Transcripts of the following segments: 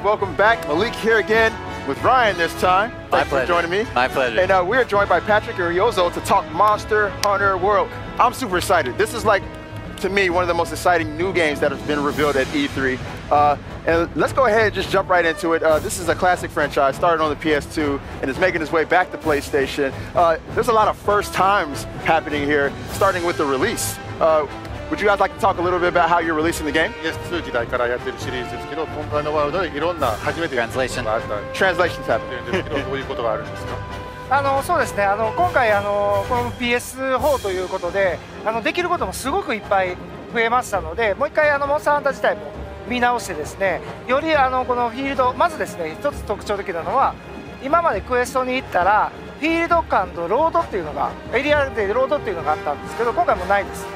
welcome back. Malik here again with Ryan this time. Thanks for joining me. My pleasure. And we're joined by Patrick and Ryozo to talk Monster Hunter World. I'm super excited. This is like, to me, one of the most exciting new games that have been revealed at E3. And let's go ahead and just jump right into it. This is a classic franchise, started on the PS2, and is making its way back to PlayStation. There's a lot of first times happening here, starting with the release. Would you guys like to talk a little bit about how you're releasing the game? PS2 時代からやってるシリーズですけど、今回のワールドでいろんな初めてのことがあった Translations happening. んですけど、どういうことがあるんですか？そうですね、今回この PS4 ということでできることもすごくいっぱい増えましたので、もう一回モンスターハンター自体も見直してですね、よりこのフィールド、まずですね、一つ特徴的なのは、今までクエストに行ったらフィールド間とロードっていうのが、エリアでロードっていうのがあったんですけど、今回もないです。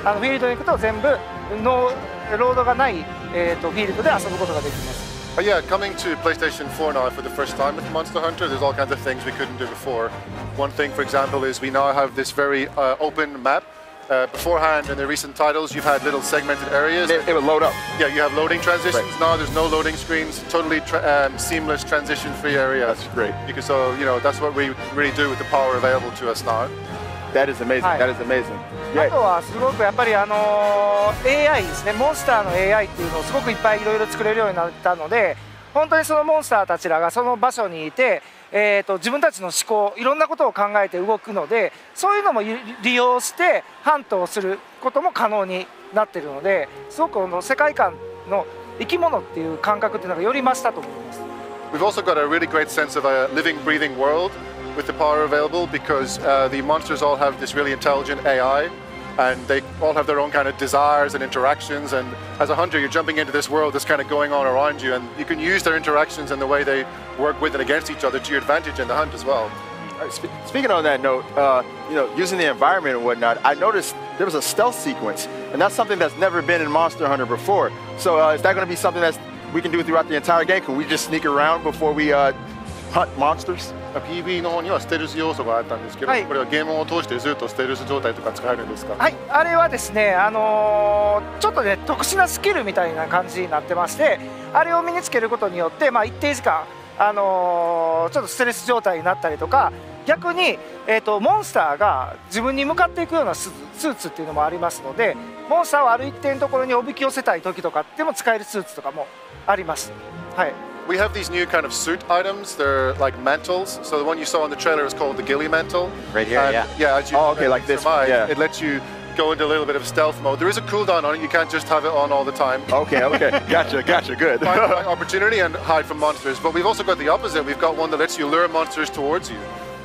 フィールドに行くと全部ロードがない、フィールドで遊ぶことができます。Yeah, coming to PlayStation 4 now for the first time with Monster Hunter, there's all kinds of things we couldn't do before. One thing, for example, is we now have this very open map. Beforehand, in the recent titles, you've had little segmented areas. It would load up. Yeah, you have loading transitions. Right. Now there's no loading screens. Totally seamless transition-free area. That's great. Because so that's what we really do with the power available to us now. That is amazing. That is amazing. あとはすごくやっぱりAI ですね、モンスターの AI っていうのをすごくいっぱいいろいろ作れるようになったので、本当にそのモンスターたちらがその場所にいて、自分たちの思考、いろんなことを考えて動くので、そういうのも利用してハントをすることも可能になっているので、すごく世界観の生き物っていう感覚っていうのがより増したと思います。We've also got a really great sense of a living, breathing world with the power available because the monsters all have this really intelligent AI. And they all have their own kind of desires and interactions, and as a hunter you're jumping into this world that's kind of going on around you, and you can use their interactions and the way they work with and against each other to your advantage in the hunt as well. Right, speaking on that note, using the environment and whatnot, I noticed there was a stealth sequence, and that's something that's never been in Monster Hunter before. So is that going to be something that we can do throughout the entire game? Can we just sneak around before we hunt monsters? PB の方にはステルス要素があったんですけど、これはゲームを通してずっとステルス状態とか使えるんですか？はい、あれはですね、ちょっとね特殊なスキルみたいな感じになってまして、あれを身につけることによって、一定時間ちょっとステルス状態になったりとか、逆にモンスターが自分に向かっていくようなスーツっていうのもありますので、モンスターをある一定のところにおびき寄せたい時とかでも使えるスーツとかもあります。はい。We have these new kind of suit items. They're like mantles. So the one you saw in the trailer is called the ghillie mantle. Right here, yeah. Yeah, as you like this. Survive, yeah. It lets you go into a little bit of stealth mode. There is a cooldown on it. You can't just have it on all the time. Okay, gotcha, good. Find the right opportunity and hide from monsters. But we've also got the opposite. We've got one that lets you lure monsters towards you.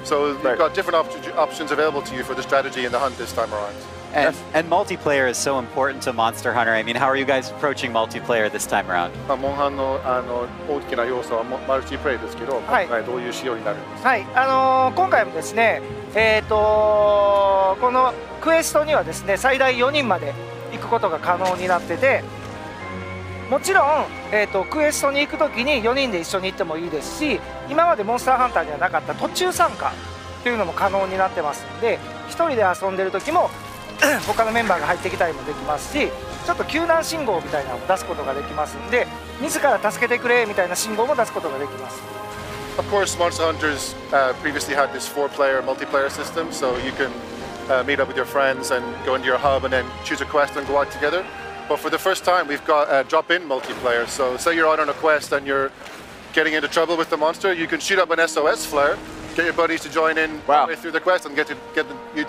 So you've got different options available to you for the strategy in the hunt this time around. And multiplayer is so important to Monster Hunter. I mean, how are you guys approaching multiplayer this time around? モンハンの大きな要素はマルチプレイですけど、今回どういう仕様になるんですか？はい、今回もですね、このクエストにはですね、最大4人まで行くことが可能になってて、もちろん、クエストに行くときに4人で一緒に行ってもいいですし、今までモンスターハンターにはなかった途中参加というのも可能になってますので、1人で遊んでる時も他のメンバーが入ってきたりもできますし、ちょっと救難信号みたいなのを出すことができますんで、自ら助けてくれみたいな信号も出すことができます。Of course, Monster Hunters previously had this 4-player multiplayer system, so you can meet up with your friends and go into your hub and then choose a quest and go out together. But for the first time, we've got drop-in multiplayer. So say you're out on a quest and you're getting into trouble with the monster, you can shoot up an SOS flare. Get your buddies to join in through the quest and get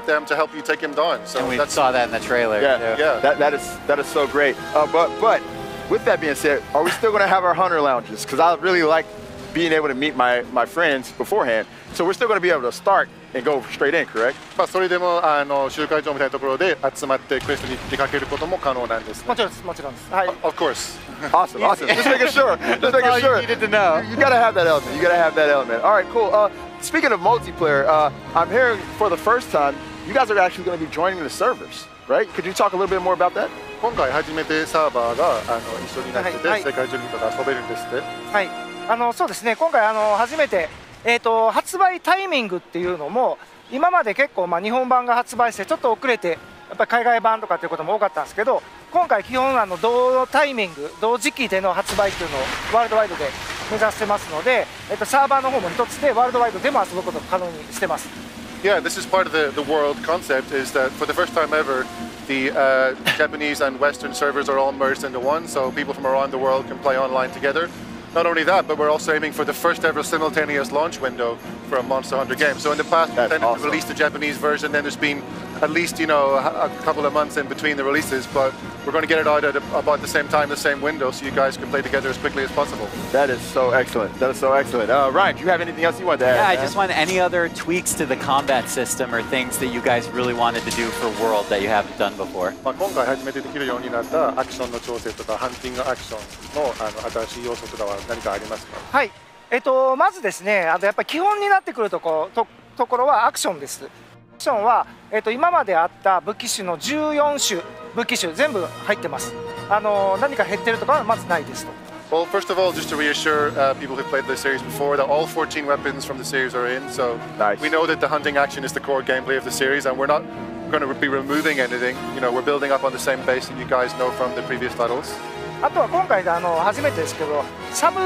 them to help you take him down. So and we saw that in the trailer. Yeah. That is so great. But with that being said, are we still going to have our hunter lounges? Because I really like being able to meet my friends beforehand. So we're still going to be able to start and go straight in, correct? それでも集会場みたいなところで集まってクエストに出かけることも可能なんです。もちろんです、もちろんです。はい。Of course. Awesome. Just making sure. Just making sure. You needed to know. You gotta have that element. You gotta have that element. All right, cool. Speaking of multiplayer, I'm hearing for the first time you guys are actually going to be joining the servers, right? Could you talk a little bit more about that? 今回初めてサーバーが一緒になってて、世界中の人が遊べるんですって。はい。そうですね。今回初めて発売タイミングっていうのも今まで結構日本版が発売してちょっと遅れてやっぱり海外版とかっていうことも多かったんですけど、今回基本同タイミング同時期での発売っていうのをワールドワイドで目指してますので、サーバーの方も一つでワールドワイドでも遊ぶことを可能にしてます。Yeah, this is part of the world concept, is that for the first time ever, the Japanese and Western servers are all merged into one, so people from around the world can play online together. Not only that, but we're also aiming for the first ever simultaneous launch window for a Monster Hunter game. So in the past, we tended to release the Japanese version, then there's been at least, you know, a couple of months in between the releases, but we're going to get it out at about the same time, the same window, so you guys can play together as quickly as possible. That is so excellent. That is so excellent. Ryan, do you have anything else you want to add? Yeah, I just want any other tweaks to the combat system or things that you guys really wanted to do for World that you haven't done before. まあ今回初めてできるようになったアクションの調整とかハンティングアクションの新しい要素とかは何かありますか？はい、まずですね、やっぱり基本になってくるところはアクションです。アクションは、今まであった武器種の14種武器種全部入ってます。何か減ってるとかはまずないですと。Well, first of all, just to reassure people who played the series before that all 14 weapons from the series are in. So we know that the hunting action is the core gameplay of the series, and we're not going to be removing anything. You know, we're building up on the same base that you guys know from the previous titles. あとは今回で初めてですけど、サブ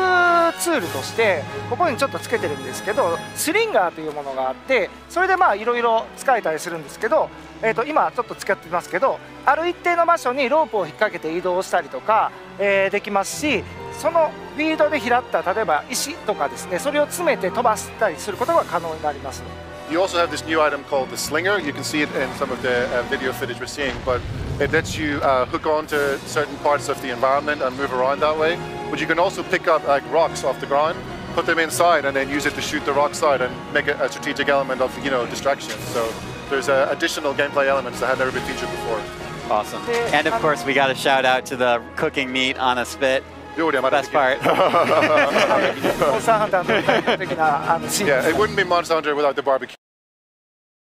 ツールとしてここにちょっとつけてるんですけど、スリンガーというものがあって、それでまあいろいろ使えたりするんですけど、今ちょっと使ってますけど、ある一定の場所にロープを引っ掛けて移動したりとか、できますし、そのフィールドで拾った例えば石とかですね、それを詰めて飛ばしたりすることが可能になります。You also have this new item called the Slinger. You can see it in some of the video footage we're seeing, but it lets you hook on to certain parts of the environment and move around that way. But you can also pick up like rocks off the ground, put them inside, and then use it to shoot the rock side and make it a strategic element of, you know, distraction. So there's additional gameplay elements that had never been featured before. Awesome. And of course, we got a shout out to the cooking meat on a spit. Best part. Yeah, it wouldn't be Monster Hunter without the barbecue.